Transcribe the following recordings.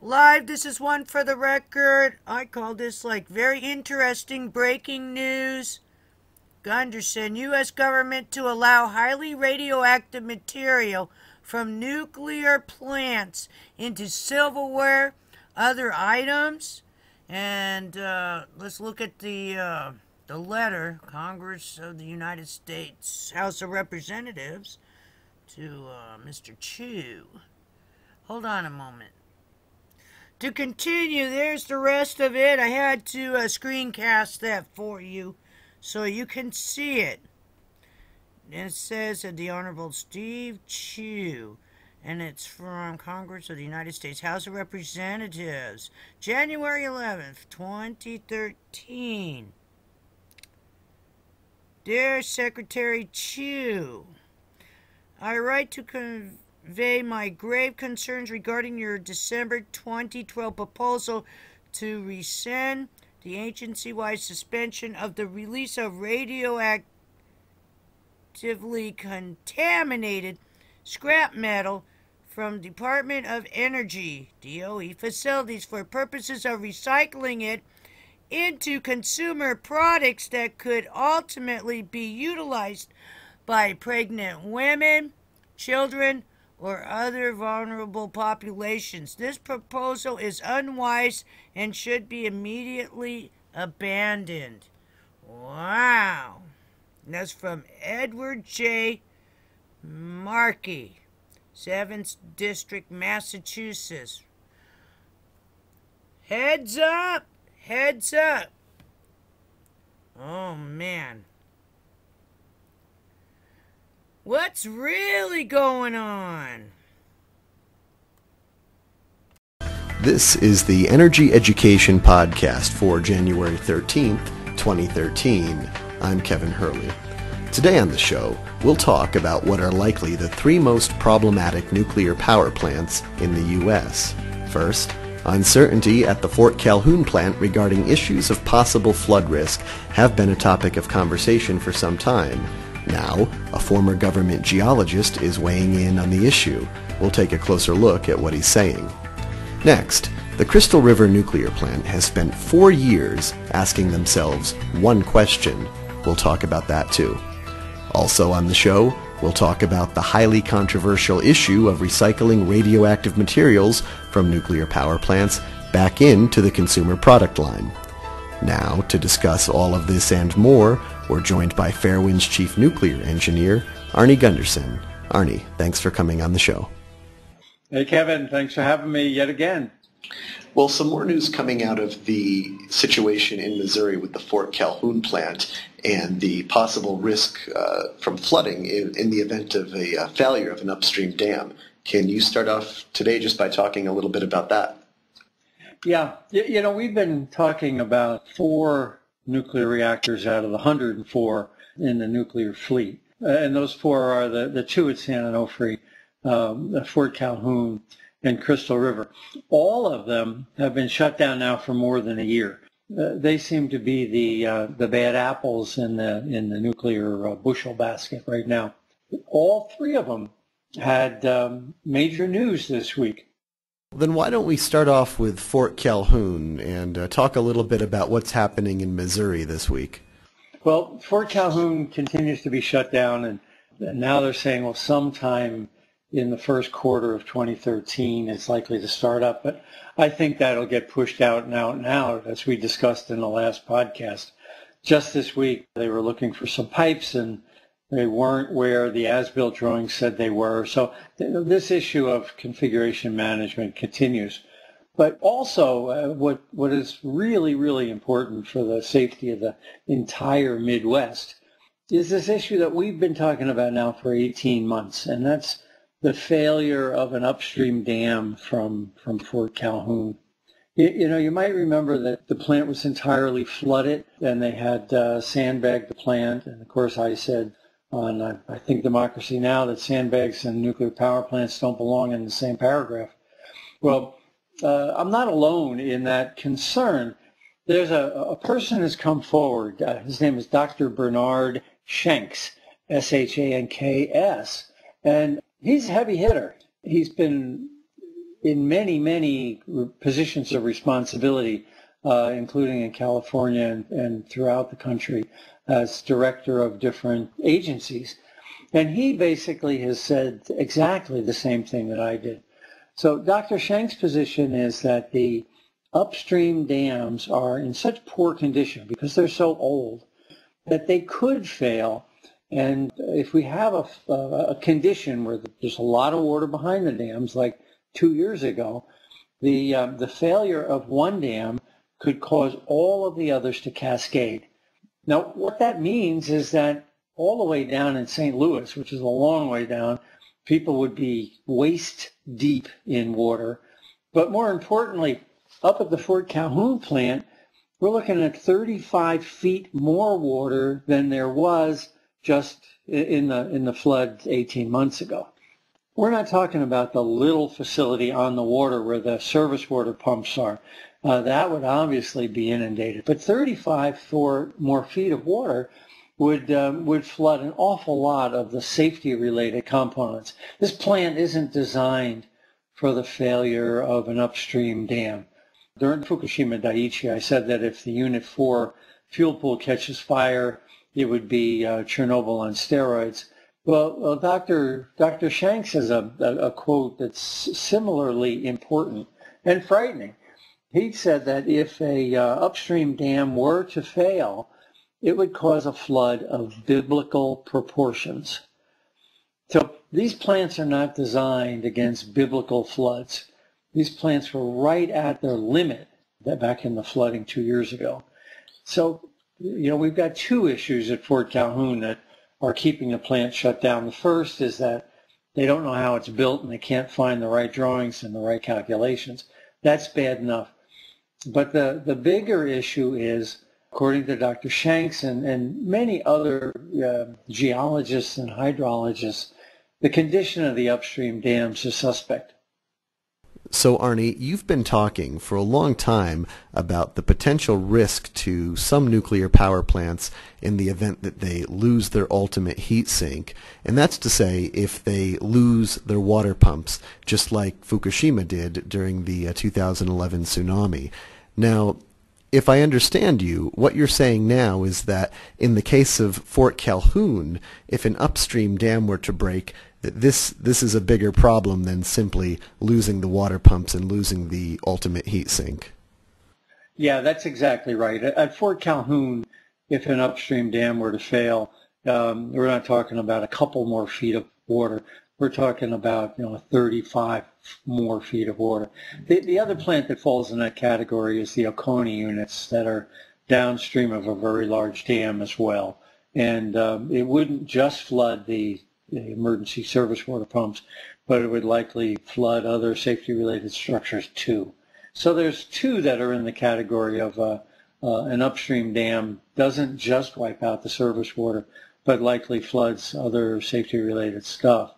Live, this is one for the record. I call this like very interesting breaking news. Gunderson, U.S. government to allow highly radioactive material from nuclear plants into silverware, other items. And let's look at the letter, Congress of the United States, House of Representatives, to Mr. Chu. Hold on a moment. To continue, there's the rest of it. I had to screencast that for you so you can see it. And it says the Honorable Steve Chu, and it's from Congress of the United States, House of Representatives, January 11th, 2013. Dear Secretary Chu, I write to convey my grave concerns regarding your December 2012 proposal to rescind the agency-wide suspension of the release of radioactively contaminated scrap metal from Department of Energy, DOE, facilities for purposes of recycling it into consumer products that could ultimately be utilized by pregnant women, children, or other vulnerable populations. This proposal is unwise and should be immediately abandoned. Wow. And that's from Edward J. Markey, 7th District, Massachusetts. Heads up! Heads up! Oh, man. What's really going on? This is the Energy Education Podcast for January 13th, 2013. I'm Kevin Hurley. Today on the show, we'll talk about what are likely the three most problematic nuclear power plants in the U.S. First, uncertainty at the Fort Calhoun plant regarding issues of possible flood risk have been a topic of conversation for some time. Now, a former government geologist is weighing in on the issue. We'll take a closer look at what he's saying. Next, the Crystal River nuclear plant has spent 4 years asking themselves one question. We'll talk about that too. Also on the show, we'll talk about the highly controversial issue of recycling radioactive materials from nuclear power plants back into the consumer product line. Now, to discuss all of this and more, we're joined by Fairwind's chief nuclear engineer, Arnie Gunderson. Arnie, thanks for coming on the show. Hey, Kevin. Thanks for having me yet again. Well, some more news coming out of the situation in Missouri with the Fort Calhoun plant and the possible risk from flooding in the event of a failure of an upstream dam. Can you start off today just by talking a little bit about that? Yeah. You know, we've been talking about 4 nuclear reactors out of the 104 in the nuclear fleet. And those 4 are the 2 at San Onofre, Fort Calhoun, and Crystal River. All of them have been shut down now for more than a year. They seem to be the bad apples in the nuclear bushel basket right now. All 3 of them had major news this week. Then why don't we start off with Fort Calhoun and talk a little bit about what's happening in Missouri this week. Well, Fort Calhoun continues to be shut down, and now they're saying, well, sometime in the first quarter of 2013 it's likely to start up. But I think that'll get pushed out and out and out, as we discussed in the last podcast. Just this week, they were looking for some pipes, and they weren't where the as-built drawings said they were. So this issue of configuration management continues. But also, what is really, really important for the safety of the entire Midwest is this issue that we've been talking about now for 18 months, and that's the failure of an upstream dam from Fort Calhoun. You know, you might remember that the plant was entirely flooded, and they had sandbagged the plant. And of course, I said on, I think, Democracy Now! That sandbags and nuclear power plants don't belong in the same paragraph. Well, I'm not alone in that concern. There's a person has come forward. His name is Dr. Bernard Shanks, S-H-A-N-K-S, and he's a heavy hitter. He's been in many positions of responsibility, including in California and throughout the country, as director of different agencies. And he basically has said exactly the same thing that I did. So Dr. Schenk's position is that the upstream dams are in such poor condition because they're so old that they could fail. And if we have a condition where there's a lot of water behind the dams, like 2 years ago, the failure of one dam could cause all of the others to cascade. Now, what that means is that all the way down in St. Louis, which is a long way down, people would be waist deep in water. But more importantly, up at the Fort Calhoun plant, we're looking at 35 feet more water than there was just in the flood 18 months ago. We're not talking about the little facility on the water where the surface water pumps are. That would obviously be inundated. But 35 or more feet of water would flood an awful lot of the safety-related components. This plant isn't designed for the failure of an upstream dam. During Fukushima Daiichi, I said that if the Unit 4 fuel pool catches fire, it would be Chernobyl on steroids. Well, Dr. Schenck says a quote that's similarly important and frightening. He said that if a upstream dam were to fail, it would cause a flood of biblical proportions. So these plants are not designed against biblical floods. These plants were right at their limit back in the flooding 2 years ago. So, we've got two issues at Fort Calhoun that are keeping the plant shut down. The first is that they don't know how it's built and they can't find the right drawings and the right calculations. That's bad enough. But the bigger issue is, according to Dr. Shanks and many other geologists and hydrologists, the condition of the upstream dams is suspect. So, Arnie, you've been talking for a long time about the potential risk to some nuclear power plants in the event that they lose their ultimate heat sink. And that's to say, if they lose their water pumps, just like Fukushima did during the 2011 tsunami. Now, if I understand you, what you're saying now is that in the case of Fort Calhoun, if an upstream dam were to break, this is a bigger problem than simply losing the water pumps and losing the ultimate heat sink. Yeah, that's exactly right. At Fort Calhoun, if an upstream dam were to fail, we're not talking about a couple more feet of water. We're talking about 35 more feet of water. The other plant that falls in that category is the Oconee units that are downstream of a very large dam as well. And it wouldn't just flood the emergency service water pumps, but it would likely flood other safety-related structures too. So there's two that are in the category of an upstream dam doesn't just wipe out the surface water, but likely floods other safety-related stuff.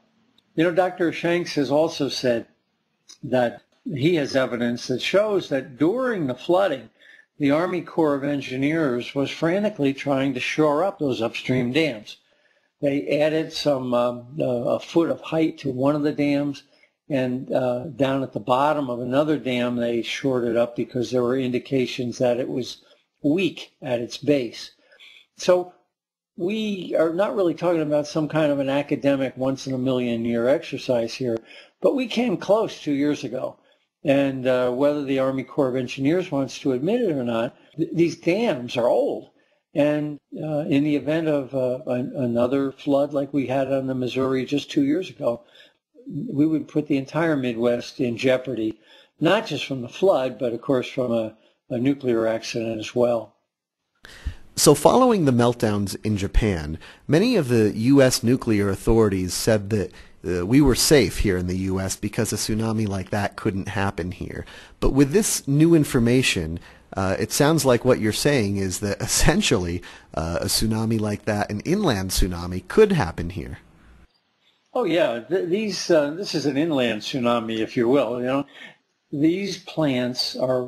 Dr. Shanks has also said that he has evidence that shows that during the flooding, the Army Corps of Engineers was frantically trying to shore up those upstream dams. They added a foot of height to one of the dams, and down at the bottom of another dam, they shored it up because there were indications that it was weak at its base. So we are not really talking about some kind of an academic once-in-a-million-year exercise here, but we came close 2 years ago. And whether the Army Corps of Engineers wants to admit it or not, these dams are old. And in the event of another flood like we had on the Missouri just 2 years ago, we would put the entire Midwest in jeopardy, not just from the flood, but of course from a nuclear accident as well. So following the meltdowns in Japan, many of the U.S. nuclear authorities said that we were safe here in the U.S. because a tsunami like that couldn't happen here. But with this new information, it sounds like what you're saying is that essentially a tsunami like that, an inland tsunami, could happen here. Oh yeah, this is an inland tsunami, if you will. These plants are,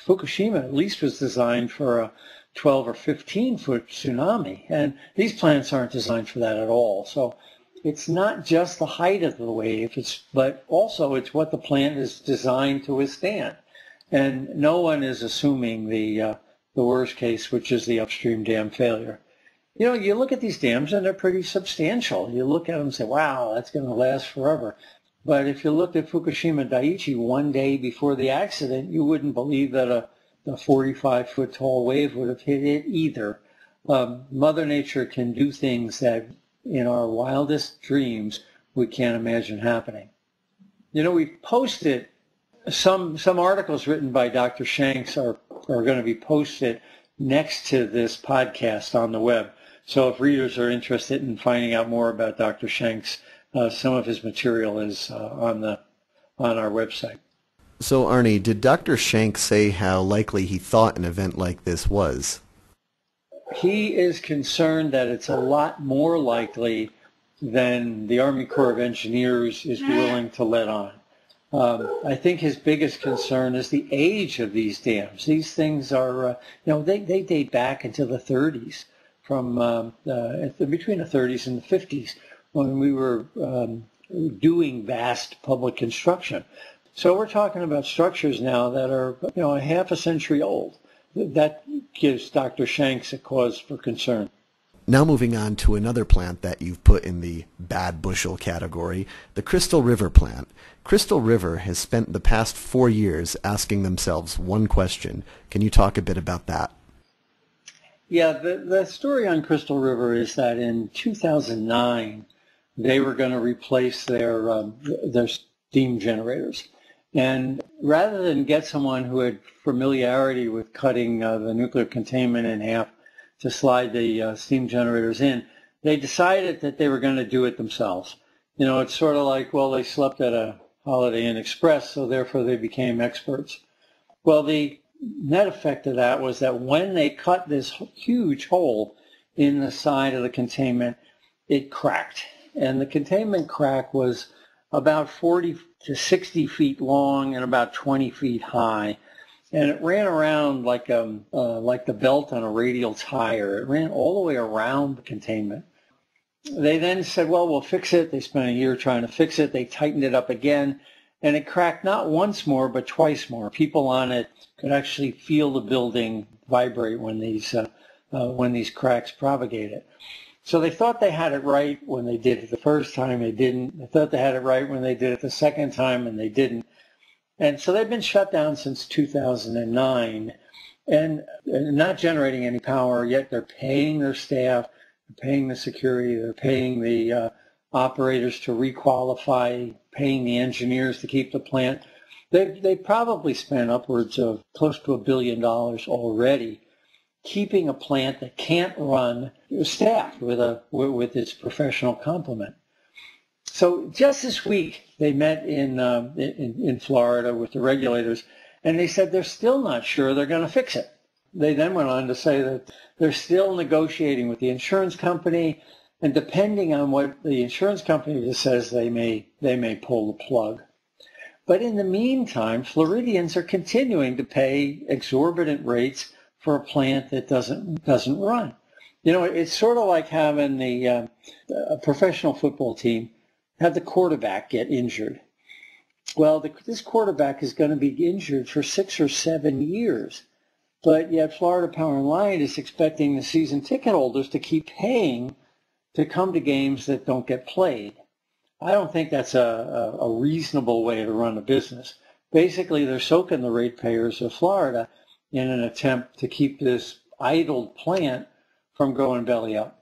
Fukushima at least was designed for a 12 or 15 foot tsunami, and these plants aren't designed for that at all. So it's not just the height of the wave, but also it's what the plant is designed to withstand. And no one is assuming the worst case, which is the upstream dam failure. You know, you look at these dams and they're pretty substantial. You look at them and say, wow, that's going to last forever. But if you looked at Fukushima Daiichi one day before the accident, you wouldn't believe that a 45-foot tall wave would have hit it either. Mother Nature can do things that in our wildest dreams we can't imagine happening. You know, we posted some articles written by Dr. Shanks are going to be posted next to this podcast on the web. So if readers are interested in finding out more about Dr. Shanks, some of his material is on our website. So, Arnie, did Dr. Shanks say how likely he thought an event like this was? He is concerned that it's a lot more likely than the Army Corps of Engineers is willing to let on. I think his biggest concern is the age of these dams. These things are, they date back into the 30s, from between the 30s and the 50s, when we were doing vast public construction. So we're talking about structures now that are, a half a century old. That gives Dr. Shanks a cause for concern. Now moving on to another plant that you've put in the bad bushel category, the Crystal River plant. Crystal River has spent the past 4 years asking themselves one question. Can you talk a bit about that? Yeah, the story on Crystal River is that in 2009, they were going to replace their steam generators. And rather than get someone who had familiarity with cutting the nuclear containment in half to slide the steam generators in, they decided that they were going to do it themselves. It's sort of like, well, they slept at a Holiday Inn Express, so therefore they became experts. Well, the net effect of that was that when they cut this huge hole in the side of the containment, it cracked. And the containment crack was about 40 to 60 feet long and about 20 feet high. And it ran around like the belt on a radial tire. It ran all the way around the containment. They then said, well, we'll fix it. They spent a year trying to fix it. They tightened it up again, and it cracked not once more, but twice more. People on it could actually feel the building vibrate when these cracks propagated. So they thought they had it right when they did it the first time. They didn't. They thought they had it right when they did it the second time, and they didn't. And so they've been shut down since 2009 and not generating any power, yet they're paying their staff, they're paying the security, they're paying the operators to requalify, paying the engineers to keep the plant. They probably spent upwards of close to $1 billion already keeping a plant that can't run staffed with its professional complement. So just this week, they met in Florida with the regulators, and they said they're still not sure they're going to fix it. They then went on to say that they're still negotiating with the insurance company, and depending on what the insurance company says, they may pull the plug. But in the meantime, Floridians are continuing to pay exorbitant rates for a plant that doesn't run. It's sort of like having a professional football team have the quarterback get injured. Well, this quarterback is going to be injured for 6 or 7 years, but yet Florida Power & Light is expecting the season ticket holders to keep paying to come to games that don't get played. I don't think that's a reasonable way to run a business. Basically, they're soaking the ratepayers of Florida in an attempt to keep this idled plant from going belly up.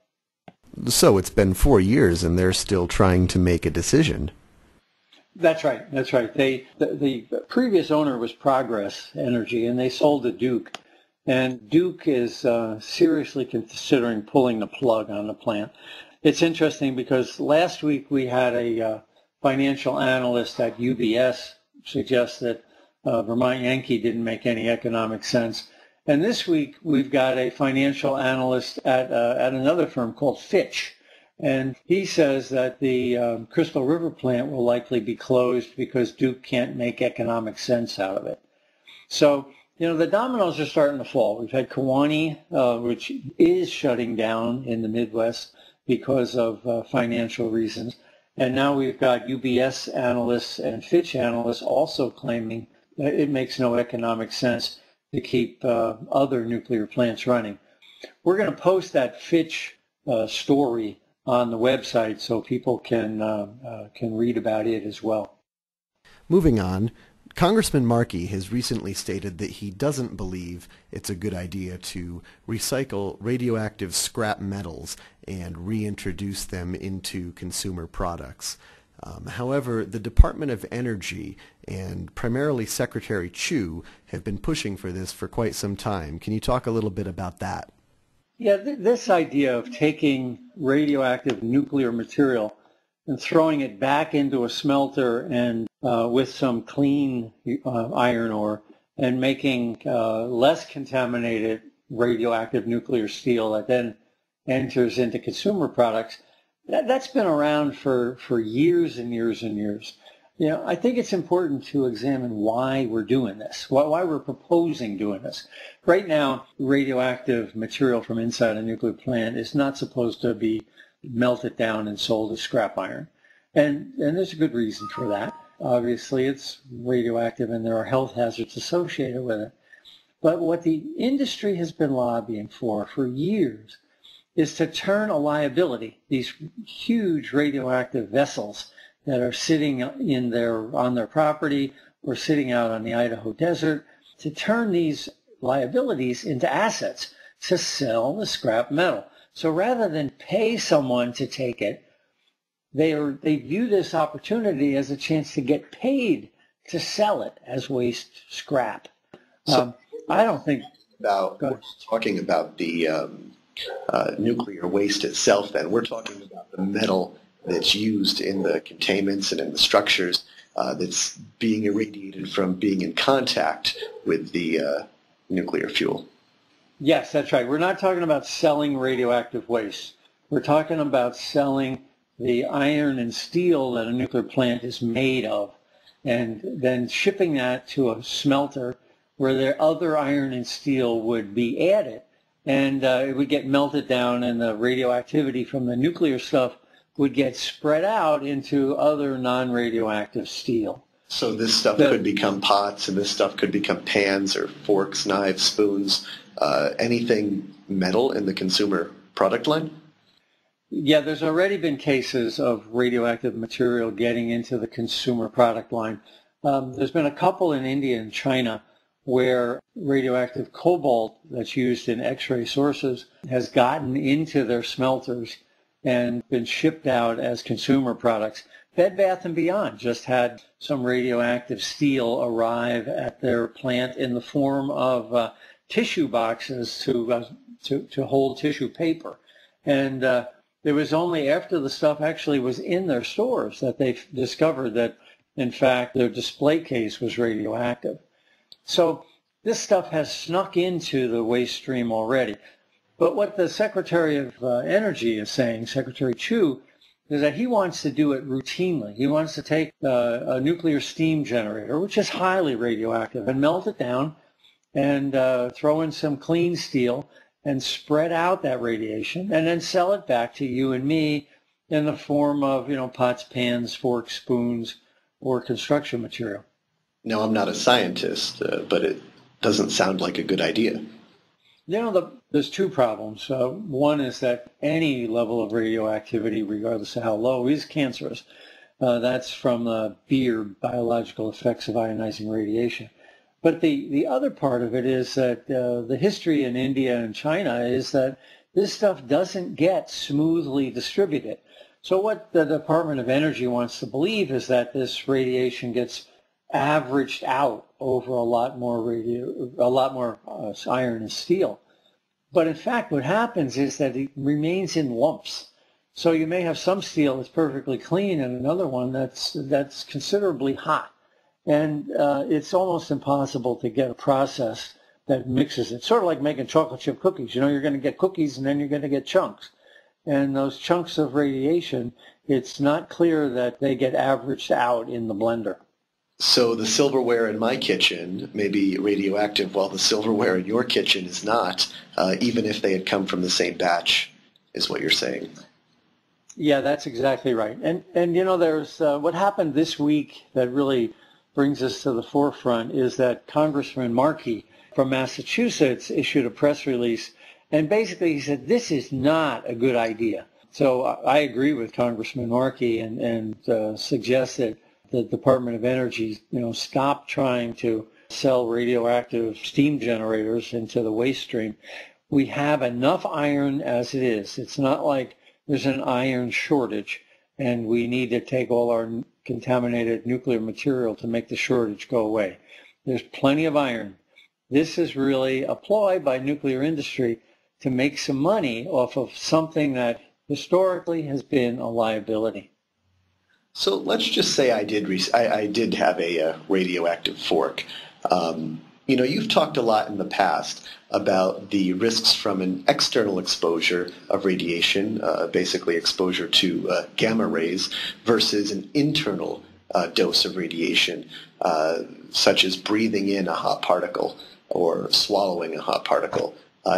So it's been 4 years and they're still trying to make a decision. That's right. The previous owner was Progress Energy, and they sold to Duke. And Duke is seriously considering pulling the plug on the plant. It's interesting because last week we had a financial analyst at UBS suggest that Vermont Yankee didn't make any economic sense. And this week, we've got a financial analyst at another firm called Fitch. And he says that the Crystal River plant will likely be closed because Duke can't make economic sense out of it. So, the dominoes are starting to fall. We've had Kewaunee, which is shutting down in the Midwest. because of financial reasons. And now we've got UBS analysts and Fitch analysts also claiming that it makes no economic sense to keep other nuclear plants running. We're going to post that Fitch story on the website so people can read about it as well. Moving on, Congressman Markey has recently stated that he doesn't believe it's a good idea to recycle radioactive scrap metals and reintroduce them into consumer products. However, the Department of Energy and primarily Secretary Chu have been pushing for this for quite some time. Can you talk a little bit about that? Yeah, this idea of taking radioactive nuclear material and throwing it back into a smelter and with some clean iron ore and making less contaminated radioactive nuclear steel that then enters into consumer products, that's been around for years and years and years. You know, I think it's important to examine why we're doing this, why we're proposing doing this. Right now, radioactive material from inside a nuclear plant is not supposed to be melted down and sold as scrap iron. And there's a good reason for that. Obviously, it's radioactive and there are health hazards associated with it. But what the industry has been lobbying for years is to turn a liability, these huge radioactive vessels that are sitting on their property or sitting out on the Idaho desert, to turn these liabilities into assets to sell the scrap metal. So rather than pay someone to take it, they view this opportunity as a chance to get paid to sell it as waste scrap. I don't think... We're talking about the nuclear waste itself then. We're talking about the metal that's used in the containments and in the structures that's being irradiated from being in contact with the nuclear fuel. Yes, that's right. We're not talking about selling radioactive waste. We're talking about selling the iron and steel that a nuclear plant is made of, and then shipping that to a smelter where their other iron and steel would be added, and it would get melted down, and the radioactivity from the nuclear stuff would get spread out into other non-radioactive steel. So this stuff could become pots, and this stuff could become pans or forks, knives, spoons, anything metal in the consumer product line? Yeah, there's already been cases of radioactive material getting into the consumer product line. There's been a couple in India and China where radioactive cobalt that's used in X-ray sources has gotten into their smelters and been shipped out as consumer products. Bed Bath & Beyond just had some radioactive steel arrive at their plant in the form of tissue boxes to hold tissue paper. And it was only after the stuff actually was in their stores that they discovered that, in fact, their display case was radioactive. So this stuff has snuck into the waste stream already. But what the Secretary of Energy is saying, Secretary Chu, is that he wants to do it routinely. He wants to take a nuclear steam generator, which is highly radioactive, and melt it down and throw in some clean steel and spread out that radiation and then sell it back to you and me in the form of, pots, pans, forks, spoons, or construction material. Now, I'm not a scientist, but it doesn't sound like a good idea. There's two problems. One is that any level of radioactivity, regardless of how low, is cancerous. That's from the biological effects of ionizing radiation. But the other part of it is that the history in India and China is that this stuff doesn't get smoothly distributed. So what the Department of Energy wants to believe is that this radiation gets averaged out over a lot more iron and steel. But in fact, what happens is that it remains in lumps. So you may have some steel that's perfectly clean and another one that's considerably hot. And it's almost impossible to get a process that mixes it. Sort of like making chocolate chip cookies. You're going to get cookies and then you're going to get chunks. And those chunks of radiation, it's not clear that they get averaged out in the blender. So the silverware in my kitchen may be radioactive while the silverware in your kitchen is not, even if they had come from the same batch, is what you're saying. Yeah, that's exactly right. And you know, there's what happened this week that really brings us to the forefront is that Congressman Markey from Massachusetts issued a press release, and basically he said this is not a good idea. So I agree with Congressman Markey and suggest that the Department of Energy, you know, stop trying to sell radioactive steam generators into the waste stream. We have enough iron as it is. It's not like there's an iron shortage and we need to take all our contaminated nuclear material to make the shortage go away. There's plenty of iron. This is really a ploy by nuclear industry to make some money off of something that historically has been a liability. So let's just say I did have a radioactive fork. You know, you've talked a lot in the past about the risks from an external exposure of radiation, basically exposure to gamma rays, versus an internal dose of radiation, such as breathing in a hot particle or swallowing a hot particle.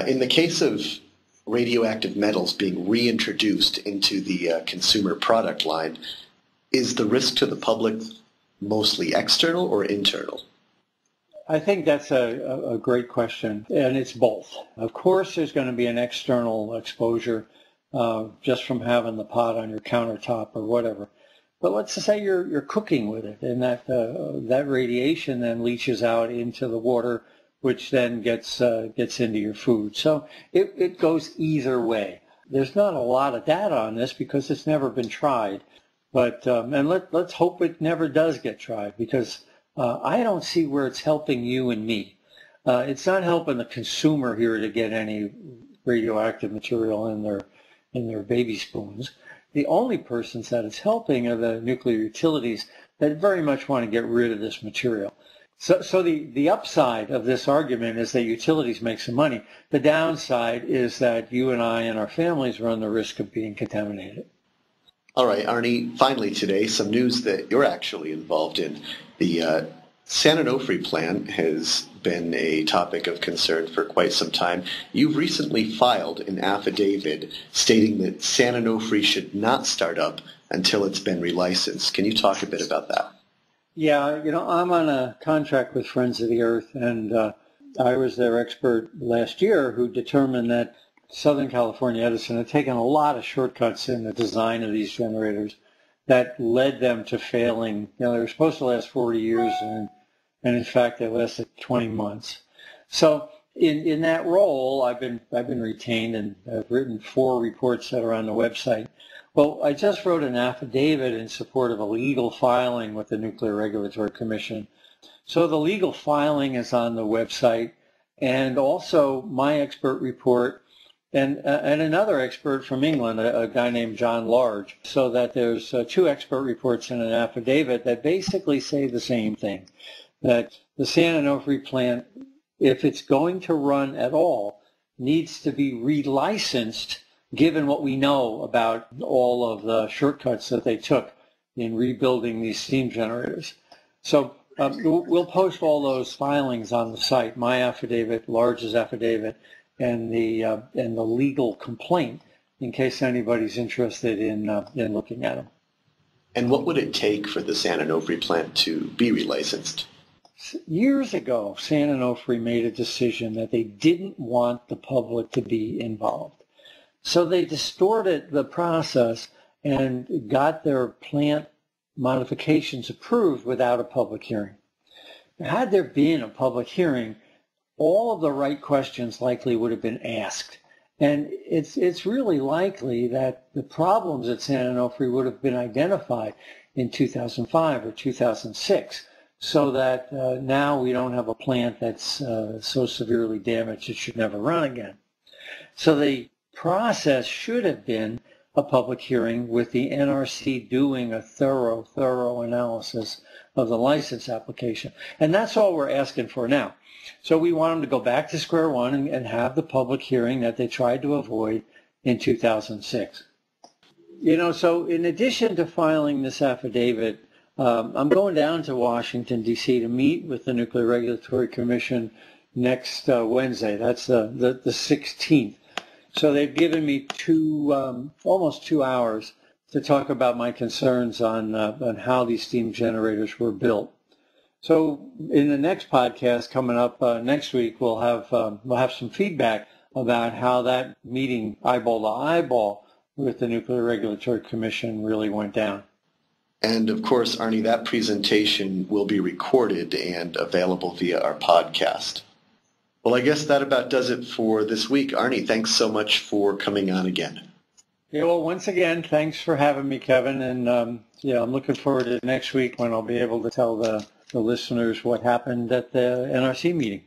In the case of radioactive metals being reintroduced into the consumer product line, is the risk to the public mostly external or internal? I think that's a great question, and it's both. Of course, there's going to be an external exposure just from having the pot on your countertop or whatever. But let's just say you're cooking with it, and that radiation then leaches out into the water, which then gets into your food. So it goes either way. There's not a lot of data on this because it's never been tried, but and let's hope it never does get tried, because I don't see where it's helping you and me. It's not helping the consumer here to get any radioactive material in their baby spoons. The only persons that it's helping are the nuclear utilities that very much want to get rid of this material. So the upside of this argument is that utilities make some money. The downside is that you and I and our families run the risk of being contaminated. All right, Arnie, finally today, some news that you're actually involved in. The San Onofre plant has been a topic of concern for quite some time. You've recently filed an affidavit stating that San Onofre should not start up until it's been relicensed. Can you talk a bit about that? Yeah, you know, I'm on a contract with Friends of the Earth, and I was their expert last year who determined that Southern California Edison had taken a lot of shortcuts in the design of these generators that led them to failing. You know, they were supposed to last 40 years, and in fact, they lasted 20 months. So in that role, I've been retained, and I've written 4 reports that are on the website. Well, I just wrote an affidavit in support of a legal filing with the Nuclear Regulatory Commission. So the legal filing is on the website, and also my expert report and another expert from England, a guy named John Large, so that there's 2 expert reports and an affidavit that basically say the same thing, that the San Onofre plant, if it's going to run at all, needs to be relicensed given what we know about all of the shortcuts that they took in rebuilding these steam generators. So we'll post all those filings on the site, my affidavit, Large's affidavit, and the legal complaint, in case anybody's interested in looking at them. And what would it take for the San Onofre plant to be relicensed? Years ago, San Onofre made a decision that they didn't want the public to be involved. So they distorted the process and got their plant modifications approved without a public hearing. Had there been a public hearing, all of the right questions likely would have been asked. And it's really likely that the problems at San Onofre would have been identified in 2005 or 2006, so that now we don't have a plant that's so severely damaged it should never run again. So the process should have been a public hearing with the NRC doing a thorough analysis of the license application. And that's all we're asking for now. So we want them to go back to square one and have the public hearing that they tried to avoid in 2006. You know, so in addition to filing this affidavit, I'm going down to Washington, D.C. to meet with the Nuclear Regulatory Commission next Wednesday. That's the 16th. So they've given me almost 2 hours to talk about my concerns on how these steam generators were built. So in the next podcast coming up next week, we'll have some feedback about how that meeting eyeball to eyeball with the Nuclear Regulatory Commission really went down. And of course, Arnie, that presentation will be recorded and available via our podcast. Well, I guess that about does it for this week. Arnie, thanks so much for coming on again. Yeah, well, once again, thanks for having me, Kevin. And I'm looking forward to next week when I'll be able to tell the listeners what happened at the NRC meeting.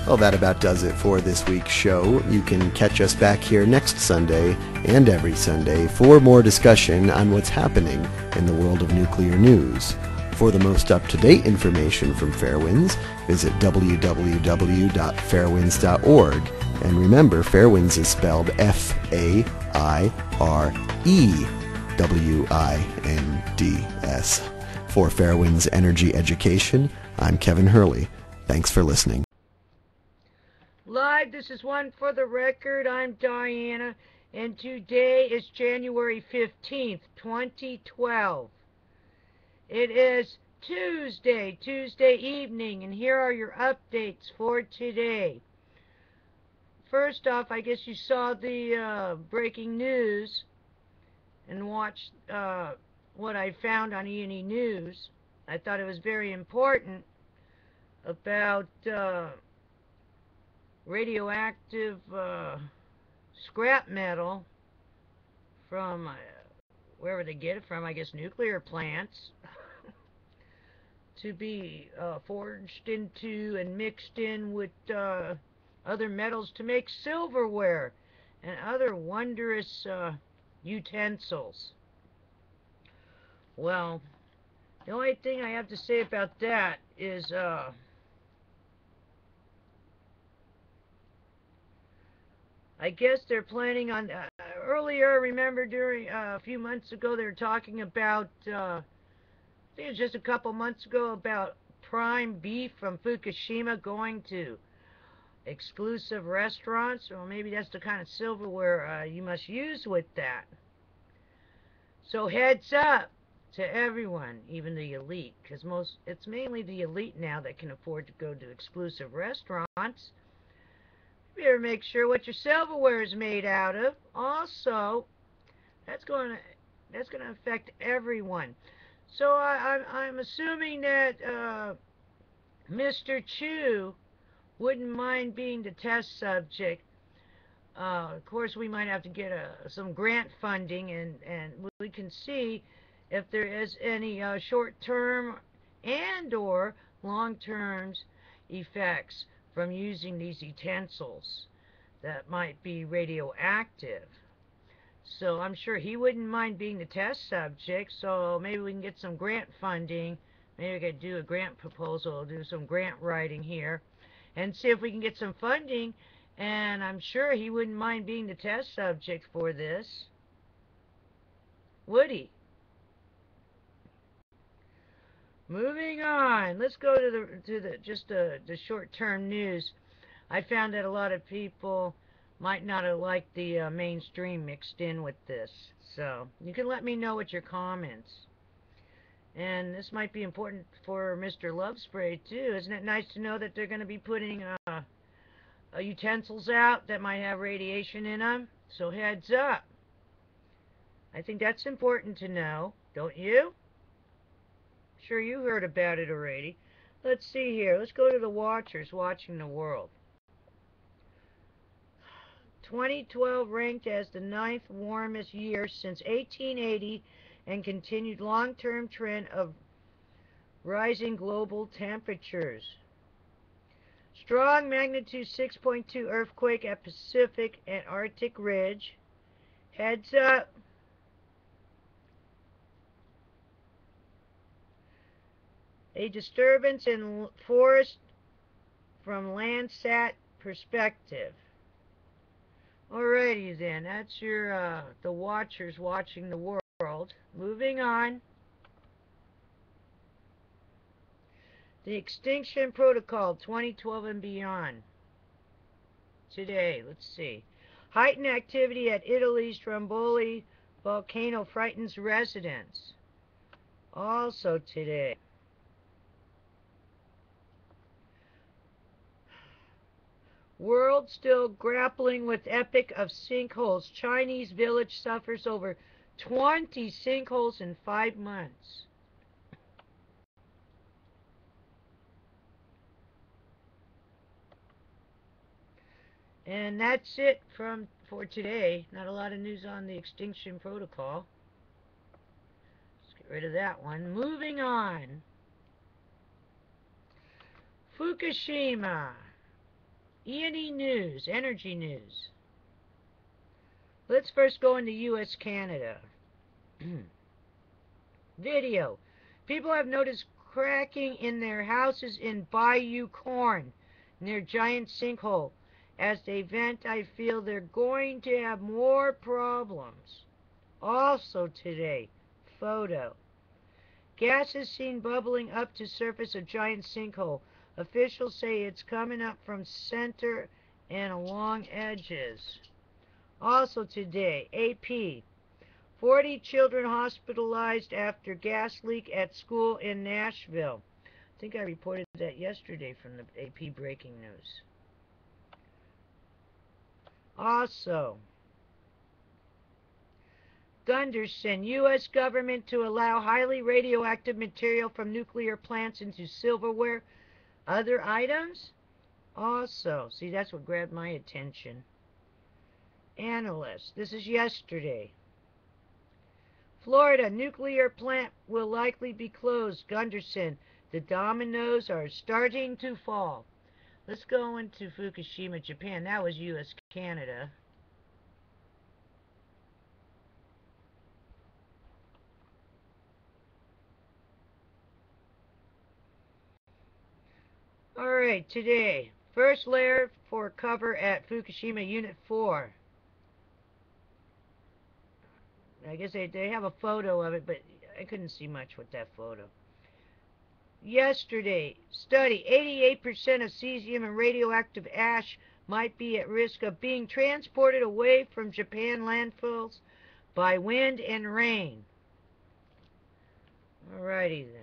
Well, that about does it for this week's show. You can catch us back here next Sunday and every Sunday for more discussion on what's happening in the world of nuclear news. For the most up-to-date information from Fairewinds, visit www.fairewinds.org. And remember, Fairewinds is spelled F-A-I-R-E-W-I-N-D-S. For Fairewinds Energy Education, I'm Kevin Hurley. Thanks for listening. Live, this is One for the Record. I'm Diana, and today is January 15th, 2012. It is Tuesday evening, and here are your updates for today. First off, I guess you saw the breaking news and watched what I found on ENENEWS. I thought it was very important about radioactive scrap metal from wherever they get it from, I guess nuclear plants, to be forged into and mixed in with other metals to make silverware and other wondrous utensils. Well, the only thing I have to say about that is I guess they're planning on earlier, remember during a few months ago they were talking about I think it was just a couple months ago, about prime beef from Fukushima going to exclusive restaurants. Well, maybe that's the kind of silverware you must use with that. So heads up to everyone, even the elite, because it's mainly the elite now that can afford to go to exclusive restaurants. You better make sure what your silverware is made out of. Also, that's going to affect everyone. So I'm assuming that Mr. Chu wouldn't mind being the test subject. Of course, we might have to get some grant funding, and we can see if there is any short-term and or long-term effects from using these utensils that might be radioactive. So I'm sure he wouldn't mind being the test subject, so maybe we can get some grant funding. Maybe we could do a grant proposal, do some grant writing here, and see if we can get some funding, and I'm sure he wouldn't mind being the test subject for this. Would he? Moving on, let's go to the short-term news. I found that a lot of people might not have liked the mainstream mixed in with this. So you can let me know with your comments. And this might be important for Mr. Lovespray too. Isn't it nice to know that they're going to be putting utensils out that might have radiation in them? So heads up. I think that's important to know, don't you? Sure, you heard about it already. Let's see here. Let's go to the watchers watching the world. 2012 ranked as the 9th warmest year since 1880 and continued long-term trend of rising global temperatures. Strong magnitude 6.2 earthquake at Pacific and Arctic Ridge. Heads up. A disturbance in forest from Landsat perspective. Alrighty then, that's your the watchers watching the world. Moving on. The Extinction Protocol 2012 and beyond. Today, let's see. Heightened activity at Italy's Stromboli Volcano frightens residents. Also today. World still grappling with epic of sinkholes. Chinese village suffers over 20 sinkholes in 5 months. And that's it for today. Not a lot of news on the extinction protocol. Let's get rid of that one. Moving on. Fukushima. ENENEWS, energy news. Let's first go into U.S. Canada. Video. People have noticed cracking in their houses in Bayou Corn near giant sinkhole. As they vent, I feel they're going to have more problems. Also today, photo. Gas is seen bubbling up to surface of giant sinkhole. Officials say it's coming up from center and along edges. Also today, AP. 40 children hospitalized after gas leak at school in Nashville. I think I reported that yesterday from the AP breaking news. Also, Gunderson, U.S. government to allow highly radioactive material from nuclear plants into silverware. Other items? Also, see, that's what grabbed my attention. Analysts, this is yesterday. Florida, nuclear plant will likely be closed. Gunderson, the dominoes are starting to fall. Let's go into Fukushima, Japan. That was U.S. Canada. Alright, today. First layer for cover at Fukushima Unit 4. I guess they have a photo of it, but I couldn't see much with that photo. Yesterday, study, 88% of cesium and radioactive ash might be at risk of being transported away from Japan landfills by wind and rain. Alrighty then.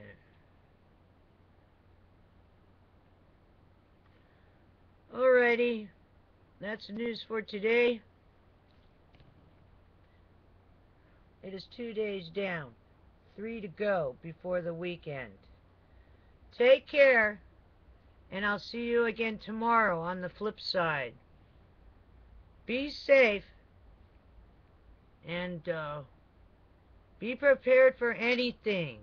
Alrighty, that's the news for today. It is 2 days down, 3 to go before the weekend. Take care, and I'll see you again tomorrow on the flip side. Be safe, and be prepared for anything.